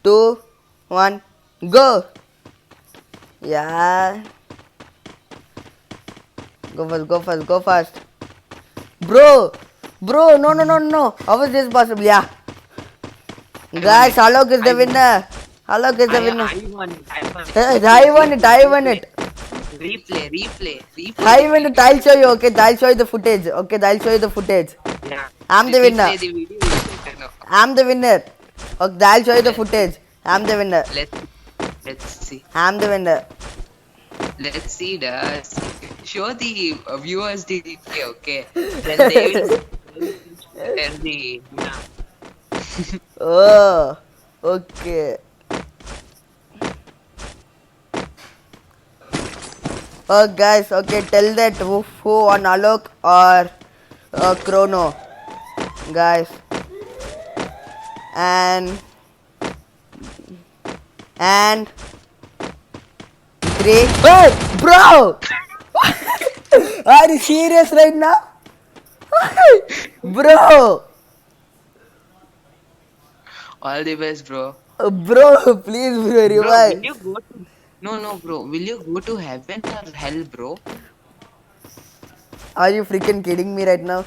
2, 1, go. Yeah. Go fast, go fast, go fast. Bro, no. How is this possible? Yeah. I won Guys, it. Alok is the I won it. winner. Alok is the winner. I won it. I won it. Hey, Okay, I won it, replay, I won replay, it. replay the I won it, video. I'll show you, okay? I'll show you the footage. Okay, I'll show you the footage. Yeah, I'm the winner. replay the video. You get to know. I'm the winner. Okay, I'll show you the Let footage. I'm the winner. let let's see. I'm the winner. Let's see the show the viewers the replay. Okay, then they will tell the winner. Oh, okay. Oh, guys, okay, tell that who on Alok or Chrono, guys. And 3. Hey, bro! Are you serious right now? Bro! All the best, bro. Bro, please, bro, Bro, will revive. you go to no, bro. Will you go to heaven or hell, bro? Are you freaking kidding me right now?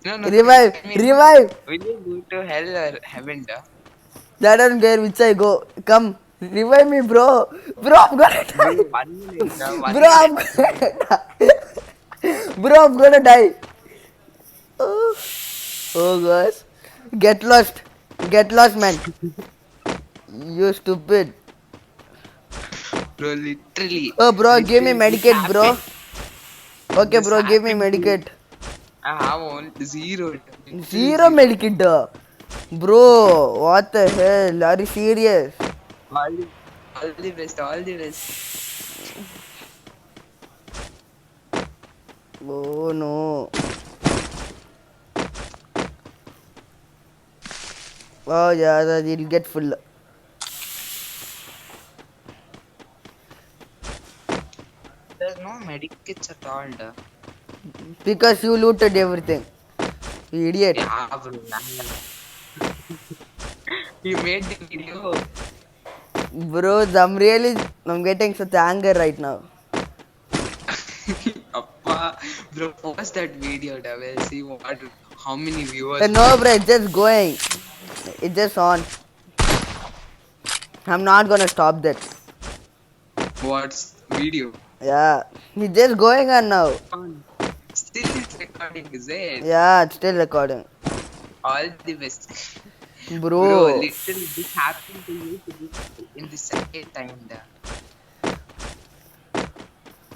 No, Revive, I mean, revive. will you go to hell or heaven, da? I don't care which I go. Come, revive me, bro. Bro, I'm gonna Bro, die. 1 minute, da. Bro, 1 minute. I'm gonna die. Bro, I'm gonna die. Oh, oh gosh. Get lost. Get lost, man. You stupid. Bro, literally, Oh, bro, give me this medicate, bro. happened. Okay, This bro, give me happened to medicate. I have only zero, literally Zero zero. medikit. Bro, what the hell? Are you serious? All the, all the best, all the best. Oh no. Oh yeah, that it'll get full. There's no medikits at all, da. Because you looted everything. You idiot. Yeah, bro. You made the video. Bro, I'm getting such anger right now. Appa, bro, post that video, da. We'll see how many viewers No, will bro, it's just going. It's just on. I'm not gonna stop that. watch video. Yeah, it's just going on now. Still it's recording, is it? Yeah, it's still recording. All the best. Bro, Bro. literally this happened to you in the second time, da.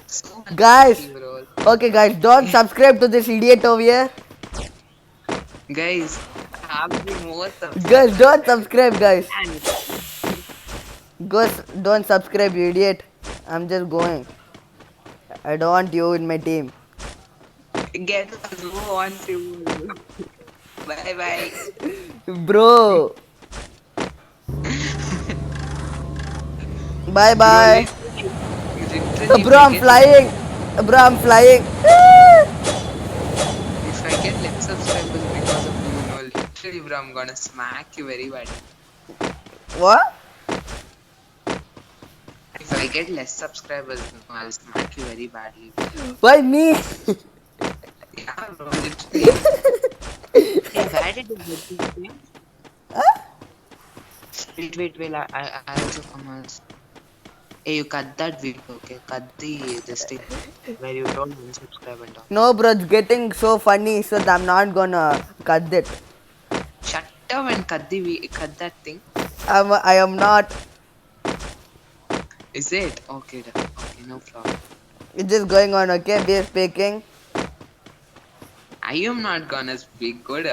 So Guys. unlucky, bro. Okay, guys, don't subscribe to this idiot over here. Guys, have the most of Guys, don't subscribe, guys. and Don't subscribe, you idiot. I'm just going. I don't want you in my team. get us move on to bye bye. Bro. Bye Bro, bye. literally Bro, I'm flying. Bro, I'm flying. if I get less subscribers because of you, no, literally, bro, I'm gonna smack you very bad. What? If I get less subscribers, no, I'll smack you very badly. Why me? Yeah, bro, literally. Hey, where did you get this thing? Huh? Wait, I also come on. Hey, you cut that video, okay? Cut this thing where you don't unsubscribe and all. No, bro, it's getting so funny, so I'm not gonna cut it. Shut up and cut that thing. I am not. Is it? Okay, okay, no problem. It's just going on, okay? Be speaking. I am not gonna speak good.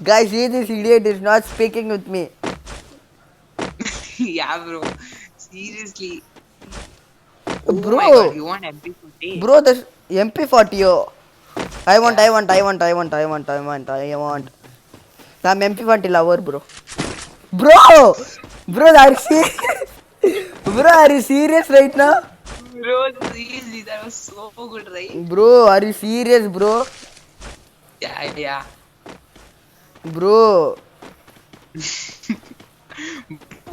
Guys, see, this idiot is not speaking with me. Yeah, bro. Seriously. Oh Bro. my god, you want MP40? Bro, this MP40. Oh. I want. Yeah. I'm MP40 lover, bro. Bro! Bro, are you serious? Bro, are you serious right now? Bro, seriously, that was so good, right? Bro, are you serious, bro? Yeah. Bro.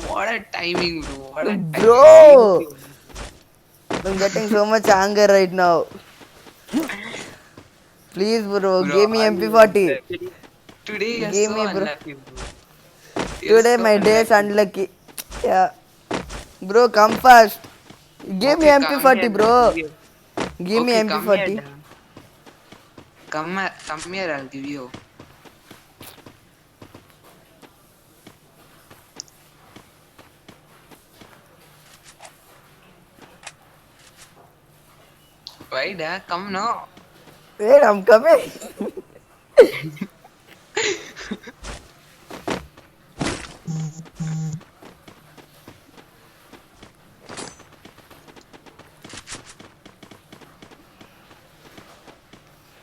What a timing, bro. What a timing. Bro, Seriously. I'm getting so much anger right now. Please, bro, Bro, give me all you MP40. today you're Give so me, bro. unlucky, bro. You're Today so my day is unlucky. unlucky. Yeah. Bro, come fast. Give me Okay, come here, MP40, I'll bro. give you. Give me Okay, come here, MP40. Dan. Come here, I'll give you. Why, Dan? Come now. Wait, I'm coming.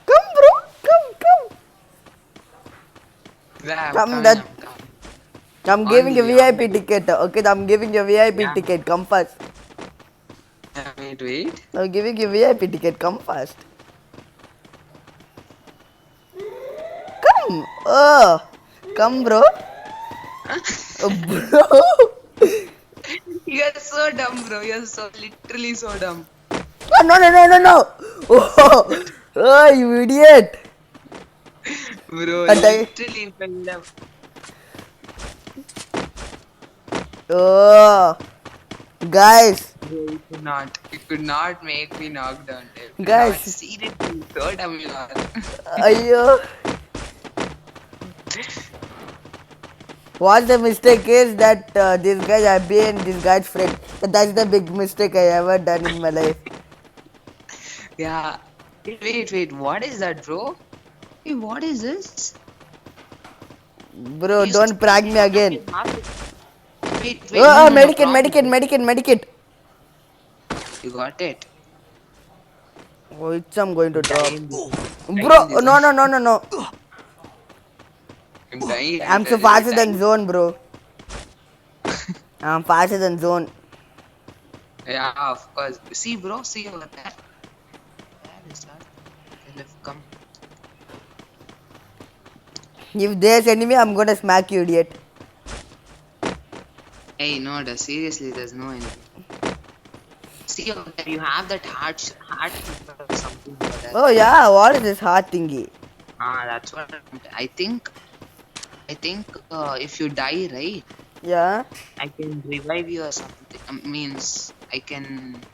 Come, bro. Come, come. Yeah, I'm Come, coming, that. I'm coming. I'm On giving the you way, on the VIP way. ticket. Okay, I'm giving you VIP Yeah. ticket. Come fast. Wait. I'm giving you VIP ticket. Come fast. Come. Oh. Come, bro. Bro. You're so dumb, bro. You're so literally so dumb. Oh, no, no, no, no, no. Oh, oh, you idiot. Bro, Attack. literally fell down. Oh, guys, Bro, you could not make me knock down. You could not. guys. Seriously, so dumb you are. Ayo. What the mistake is that this guy have been this guy's friend. That's the big mistake I ever done in my life. Yeah. Wait. What is that, bro? Hey, what is this? Bro, You s- don't prank me again. Wait. No, no, no. Medikit, Promise. medikit, medikit, medikit. You got it. Which I'm going to I'm drop. dying. Bro, Dying this no, one. no, no, no, no. I'm dying. I'm so Literally faster than dying. zone, bro. I'm faster than zone. Yeah, of course. See, bro. See over there. Where is that? Okay, let's come. If there's enemy, I'm gonna smack you, idiot. Hey, no, seriously, there's no enemy. See over there. You have that heart or something over there. Oh yeah, what is this heart thingy? That's what I think. If you die, right, Yeah. I can revive you or something. Means I can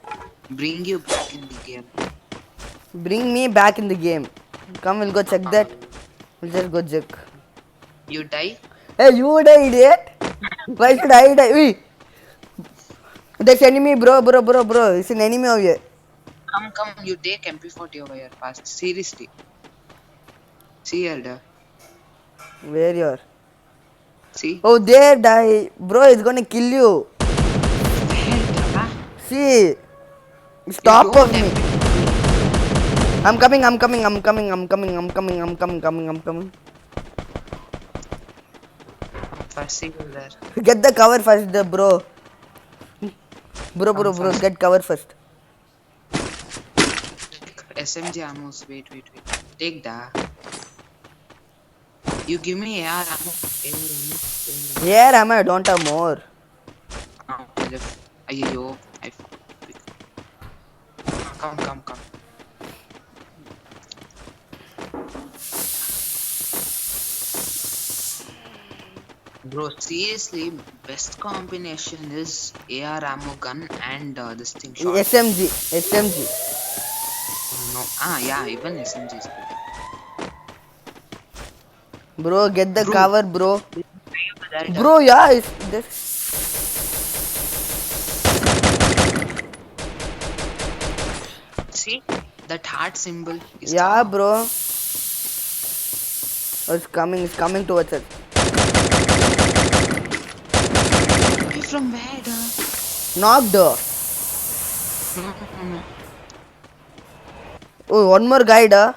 bring you back in the game. Bring me back in the game. Come, we'll go check Uh, that. We'll just go check. you die? Hey, you die, idiot. Why should I die? Wait. There's enemy, bro. It's an enemy over here. Come. You take MP40 over here fast. Seriously. See here, duh. Where you are? See? Oh, there, die. Bro, it's gonna kill you. Where, duh? See. You Stop don't of me. I'm coming. First see you there. Get the cover first, bro. Come Bro. fast. Get cover first. SMG ammo. Wait. Take that. You give me AR ammo. Here am I? Don't have more. Ayyo. Come. Bro, seriously, best combination is AR ammo gun and this thing shot. SMG. No. Yeah, even SMG is good. Bro, get the Bro. cover, bro. There, Bro, yeah, it's this. see that heart symbol is Yeah, come. bro. Oh, it's coming towards us. From where? Knocked. No. Oh, one more guy, duh.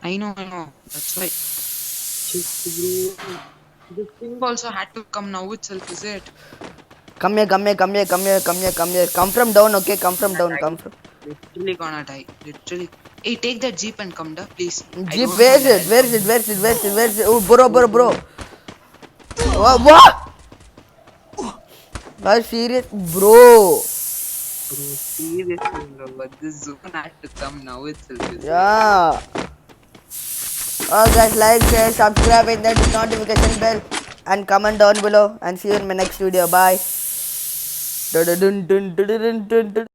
I know. That's why. This thing also had to come now itself, is it? Come here. Come from down, okay? Come from down. Literally gonna die. Literally. Hey, take that jeep and come down, please. I Jeep, don't where's know it? Oh, bro. What? Guys, serious, bro. Bro, seriously, bro. This zone had to come now itself, you say. Yeah. Oh, guys, like, share, subscribe, and that notification bell, and comment down below. And see you in my next video. Bye. Dun dun dun dun dun dun dun.